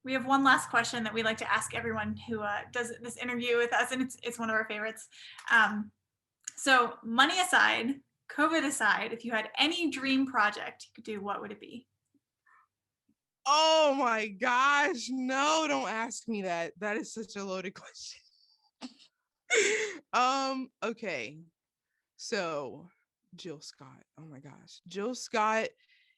We have one last question that we like to ask everyone who does this interview with us, and it's one of our favorites. So money aside, COVID aside, if you had any dream project you could do, what would it be? Oh my gosh, no, don't ask me that. That is such a loaded question. Okay. So, Jill Scott. Oh my gosh. Jill Scott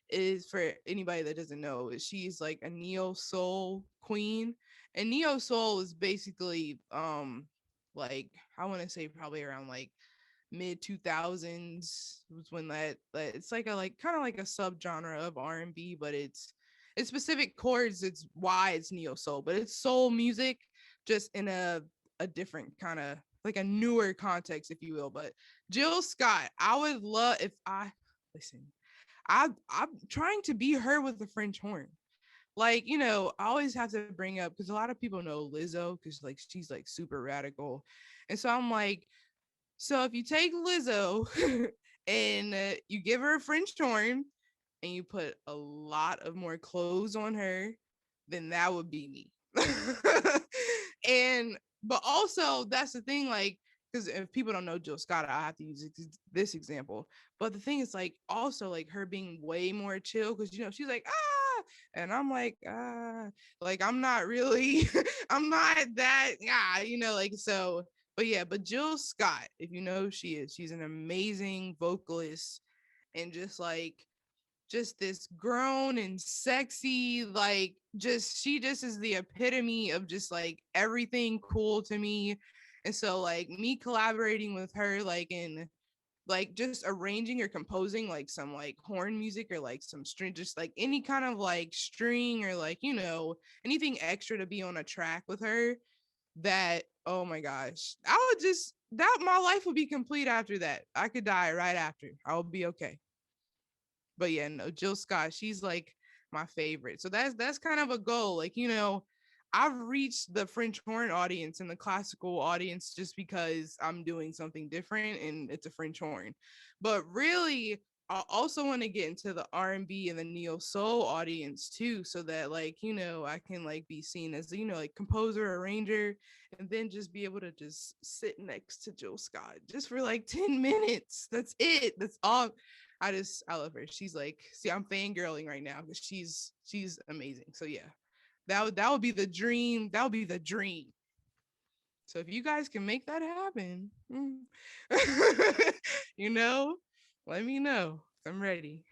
is, for anybody that doesn't know, she's like a neo soul queen. And neo soul is basically like I want to say probably around like mid 2000s was when that it's like a like kind of like a subgenre of R&B, but it's specific chords. It's why it's neo soul, but it's soul music just in a different kind of like a newer context, if you will. But Jill Scott, I would love if I listen. I'm trying to be her with the French horn. Like, I always have to bring up because a lot of people know Lizzo because like she's like super radical. And so I'm like, so if you take Lizzo and you give her a French horn and you put a lot of more clothes on her, then that would be me. And but also that's the thing, like, because if people don't know Jill Scott, I have to use this example. But the thing is, like, also like her being way more chill because she's like and I'm like I'm not really, I'm not that like so. But yeah, but Jill Scott, if you know who she is, she's an amazing vocalist and just this grown and sexy, like just she just is the epitome of just like everything cool to me. And so like me collaborating with her like in like just arranging or composing like some like horn music or like some string, just like any kind of like string or like anything extra to be on a track with her, that oh my gosh, I would just that my life would be complete after that. I could die right after. I would be okay. But yeah, no, Jill Scott, she's like my favorite. So that's kind of a goal. Like, I've reached the French horn audience and the classical audience just because I'm doing something different and it's a French horn. But really, I also want to get into the R&B and the neo soul audience too, so that like, I can like be seen as, like composer, arranger, and then just be able to just sit next to Jill Scott just for like 10 minutes. That's it. That's all. I love her. She's like, see, I'm fangirling right now because she's amazing. So yeah, that would be the dream. That would be the dream. So if you guys can make that happen, you know, let me know. I'm ready.